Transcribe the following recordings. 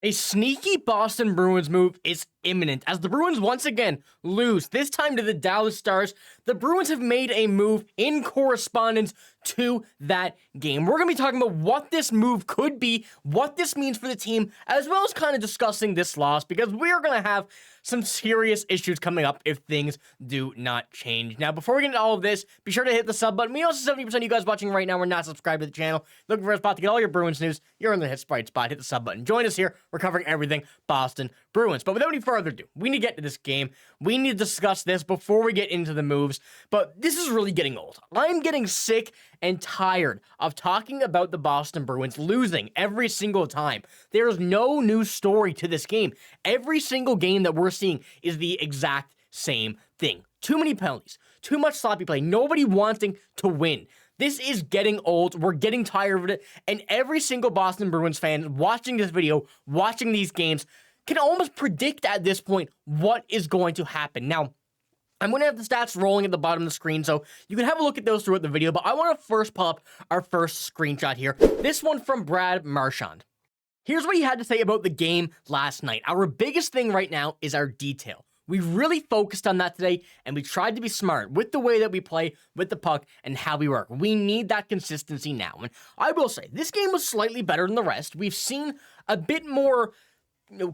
A sneaky Boston Bruins move is imminent as the Bruins once again lose, this time to the Dallas Stars. The Bruins have made a move in correspondence to that game. We're going to be talking about what this move could be, what this means for the team, as well as kind of discussing this loss, because we're going to have some serious issues coming up if things do not change. Now, before we get into all of this, be sure to hit the sub button. We know 70% of you guys watching right now are not subscribed to the channel. Looking for a spot to get all your Bruins news, you're in the hit right spot. Hit the sub button. Join us here. We're covering everything Boston Bruins. But without any further ado, we need to get to this game. We need to discuss this before we get into the moves. But this is really getting old. I'm getting sick and tired of talking about the Boston Bruins losing every single time. There's no new story to this game. Every single game that we're seeing is the exact same thing. Too many penalties, too much sloppy play, nobody wanting to win. This is getting old. We're getting tired of it. And every single Boston Bruins fan watching this video, watching these games, can almost predict at this point what is going to happen. Now, I'm going to have the stats rolling at the bottom of the screen, so you can have a look at those throughout the video, but I want to first pull up our first screenshot here. This one from Brad Marchand. Here's what he had to say about the game last night. Our biggest thing right now is our detail. We really focused on that today, and we tried to be smart with the way that we play with the puck and how we work. We need that consistency now, and I will say, this game was slightly better than the rest. We've seen a bit more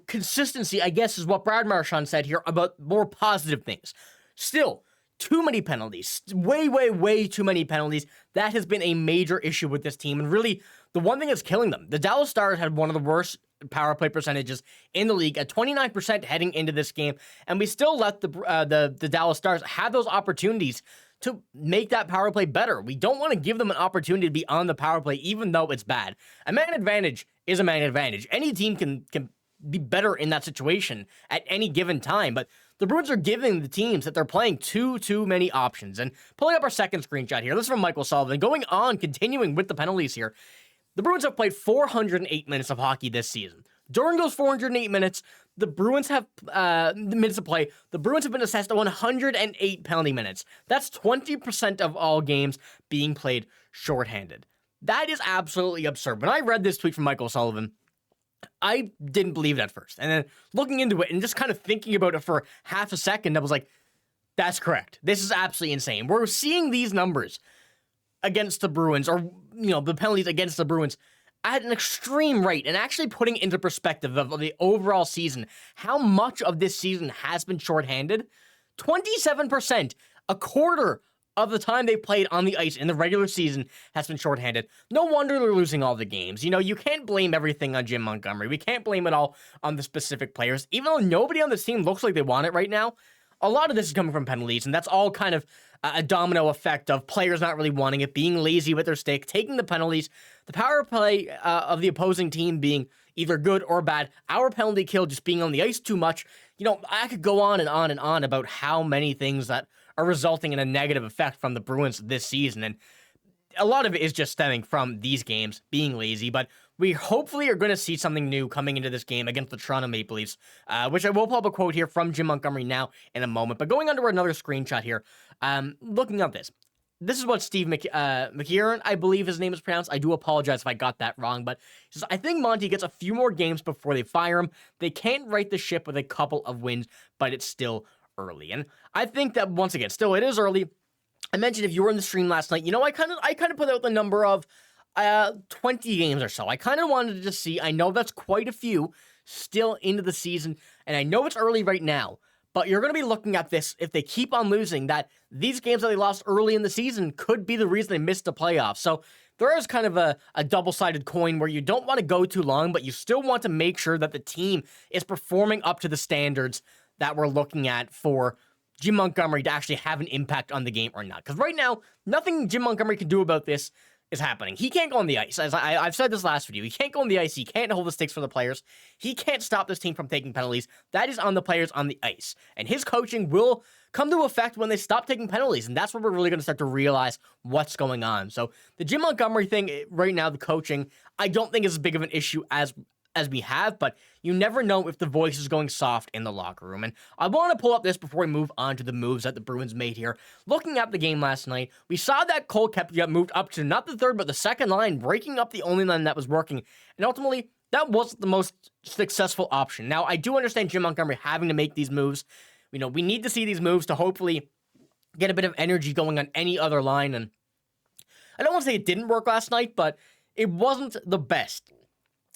consistency, I guess, is what Brad Marchand said here, about more positive things. Still, too many penalties. Way too many penalties. That has been a major issue with this team, and really, the one thing that's killing them. The Dallas Stars had one of the worst power play percentages in the league at 29% heading into this game, and we still let the Dallas Stars have those opportunities to make that power play better. We don't want to give them an opportunity to be on the power play, even though it's bad. A man advantage is a man advantage. Any team can be better in that situation at any given time, but the Bruins are giving the teams that they're playing too many options. And pulling up our second screenshot here, this is from Michael Sullivan. Continuing with the penalties here, the Bruins have played 408 minutes of hockey this season. During those 408 minutes, the Bruins have minutes of play. The Bruins have been assessed 108 penalty minutes. That's 20% of all games being played shorthanded. That is absolutely absurd. When I read this tweet from Michael Sullivan, I didn't believe it at first. And then looking into it and just kind of thinking about it for half a second, I was like, that's correct. This is absolutely insane. We're seeing these numbers against the Bruins, or, the penalties against the Bruins at an extreme rate, and actually putting into perspective of the overall season, how much of this season has been shorthanded. 27%, a quarter of the time they played on the ice in the regular season has been shorthanded. No wonder they're losing all the games. You can't blame everything on Jim Montgomery. We can't blame it all on the specific players. Even though nobody on this team looks like they want it right now, a lot of this is coming from penalties, and that's all kind of a domino effect of players not really wanting it, being lazy with their stick, taking the penalties, the power play of the opposing team being either good or bad, our penalty kill just being on the ice too much. I could go on and on and on about how many things that are resulting in a negative effect from the Bruins this season, and a lot of it is just stemming from these games being lazy, but we hopefully are going to see something new coming into this game against the Toronto Maple Leafs, which I will pull up a quote here from Jim Montgomery now in a moment. But going on to another screenshot here, looking at this is what Steve McKieran, I believe his name is pronounced. I do apologize if I got that wrong, but he says, I think Monty gets a few more games before they fire him. They can't right the ship with a couple of wins, but it's still early. And I think that, once again, still it is early. I mentioned if you were in the stream last night, I kind of put out the number of 20 games or so. I kind of wanted to see, I know that's quite a few still into the season, and I know it's early right now, but you're going to be looking at this, if they keep on losing, that these games that they lost early in the season could be the reason they missed the playoffs. So there is kind of a double-sided coin where you don't want to go too long, but you still want to make sure that the team is performing up to the standards that we're looking at for Jim Montgomery to actually have an impact on the game or not. Because right now, nothing Jim Montgomery can do about this is happening. He can't go on the ice. As I've said this last video, he can't go on the ice. He can't hold the sticks for the players. He can't stop this team from taking penalties. That is on the players on the ice. And his coaching will come to effect when they stop taking penalties. And that's where we're really going to start to realize what's going on. So the Jim Montgomery thing right now, the coaching, I don't think is as big of an issue as we have, but you never know if the voice is going soft in the locker room. And I want to pull up this before we move on to the moves that the Bruins made here. Looking at the game last night, we saw that Coyle got moved up to not the third, but the second line, breaking up the only line that was working. And ultimately, that wasn't the most successful option. Now, I do understand Jim Montgomery having to make these moves. We need to see these moves to hopefully get a bit of energy going on any other line. And I don't want to say it didn't work last night, but it wasn't the best.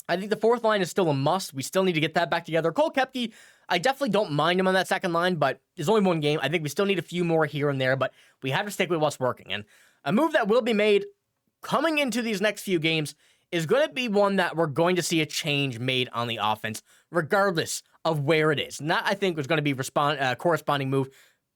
I think the fourth line is still a must. We still need to get that back together. Cole Koepke, I definitely don't mind him on that second line, but there's only one game. I think we still need a few more here and there, but we have to stick with what's working. And a move that will be made coming into these next few games is going to be one that we're going to see a change made on the offense, regardless of where it is. And that, I think, was going to be corresponding move,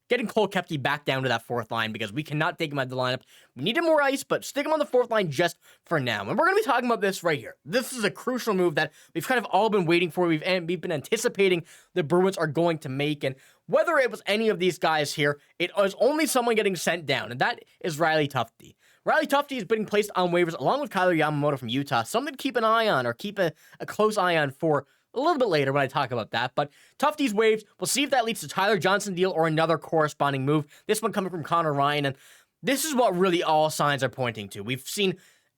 getting Cole Koepke back down to that fourth line, because we cannot take him out of the lineup. We need him more ice, but stick him on the fourth line just for now. And we're going to be talking about this right here. This is a crucial move that we've kind of all been waiting for. We've been anticipating the Bruins are going to make. And whether it was any of these guys here, it was only someone getting sent down, and that is Riley Tufte. Riley Tufte is being placed on waivers along with Kailer Yamamoto from Utah. Something to keep an eye on, or keep a close eye on for a little bit later when I talk about that. But Tufte's waived. We'll see if that leads to Tyler Johnson deal or another corresponding move. This one coming from Connor Ryan. And this is what really all signs are pointing to. We've seen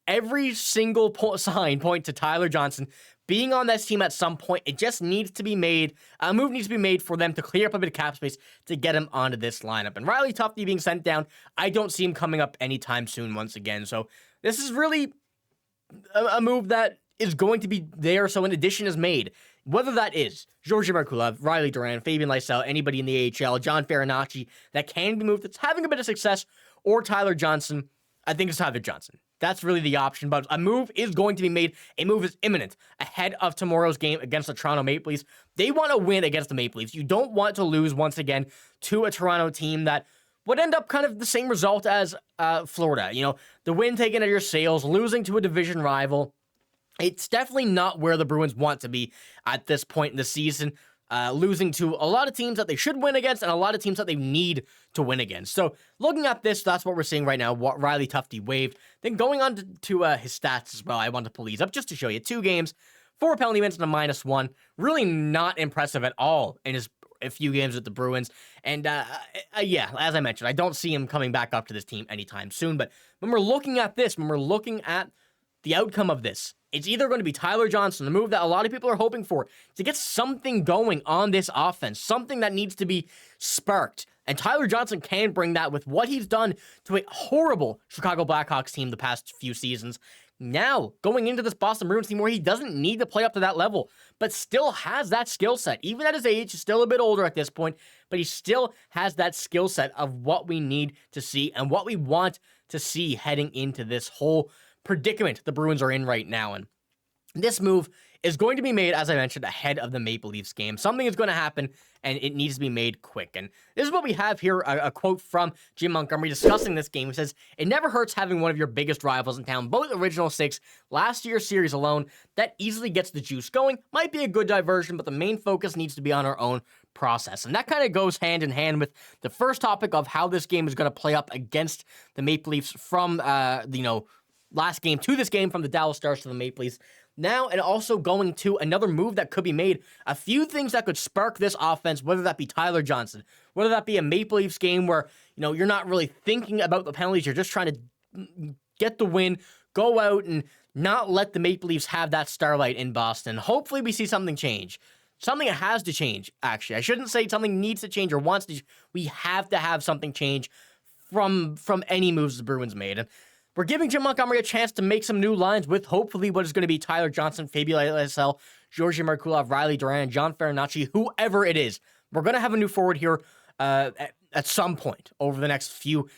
every single sign point to Tyler Johnson being on this team at some point. It just needs to be made. A move needs to be made for them to clear up a bit of cap space to get him onto this lineup. And Riley Tufte being sent down, I don't see him coming up anytime soon once again. So this is really a move that is going to be there, so an addition is made. Whether that is Georgi Merkulov, Riley Duran, Fabian Lysell, anybody in the AHL, John Farinacci, that can be moved, that's having a bit of success, or Tyler Johnson, I think it's Tyler Johnson. That's really the option, but a move is going to be made. A move is imminent ahead of tomorrow's game against the Toronto Maple Leafs. They want to win against the Maple Leafs. You don't want to lose once again to a Toronto team that would end up kind of the same result as Florida. The win taken out of your sails, losing to a division rival. It's definitely not where the Bruins want to be at this point in the season, losing to a lot of teams that they should win against and a lot of teams that they need to win against. So looking at this, that's what we're seeing right now, what Riley Tufte waived. Then going on to his stats as well, I want to pull these up just to show you. 2 games, 4 penalty minutes and a -1. Really not impressive at all in his a few games with the Bruins. And yeah, as I mentioned, I don't see him coming back up to this team anytime soon. But when we're looking at this, when we're looking at the outcome of this, it's either going to be Tyler Johnson, the move that a lot of people are hoping for, to get something going on this offense, something that needs to be sparked. And Tyler Johnson can bring that with what he's done to a horrible Chicago Blackhawks team the past few seasons. Now, going into this Boston Bruins team where he doesn't need to play up to that level, but still has that skill set. Even at his age, he's still a bit older at this point, but he still has that skill set of what we need to see and what we want to see heading into this whole predicament the Bruins are in right now. And this move is going to be made, as I mentioned, ahead of the Maple Leafs game. Something is going to happen, and it needs to be made quick. And this is what we have here, a quote from Jim Montgomery discussing this game. He says, "It never hurts having one of your biggest rivals in town. Both original 6, last year's series alone, that easily gets the juice going. Might be a good diversion, but the main focus needs to be on our own process." And that kind of goes hand in hand with the first topic of how this game is going to play up against the Maple Leafs from, last game to this game, from the Dallas Stars to the Maple Leafs. Now, and also going to another move that could be made, a few things that could spark this offense, whether that be Tyler Johnson, whether that be a Maple Leafs game where, you're not really thinking about the penalties, you're just trying to get the win, go out and not let the Maple Leafs have that starlight in Boston. Hopefully we see something change. Something has to change, actually. I shouldn't say something needs to change or wants to. We have to have something change from any moves the Bruins made. And we're giving Jim Montgomery a chance to make some new lines with hopefully what is going to be Tyler Johnson, Fabian Lysell, Georgi Merkulov, Riley Duran, John Farinacci, whoever it is. We're going to have a new forward here at some point over the next few,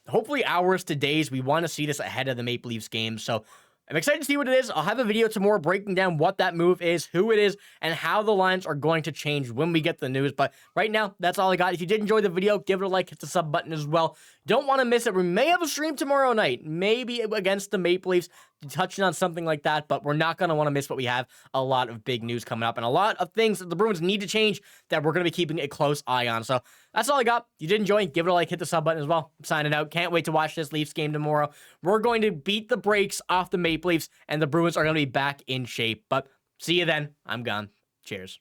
hopefully hours to days. We want to see this ahead of the Maple Leafs game. So I'm excited to see what it is. I'll have a video tomorrow breaking down what that move is, who it is, and how the lines are going to change when we get the news. But right now, that's all I got. If you did enjoy the video, give it a like, hit the sub button as well. Don't want to miss it. We may have a stream tomorrow night, maybe against the Maple Leafs, touching on something like that, but we're not going to want to miss what we have. A lot of big news coming up and a lot of things that the Bruins need to change that we're going to be keeping a close eye on. So that's all I got. If you did enjoy, give it a like, hit the sub button as well. I'm signing out. Can't wait to watch this Leafs game tomorrow. We're going to beat the brakes off the Maple Leafs, and the Bruins are going to be back in shape. But see you then. I'm gone. Cheers.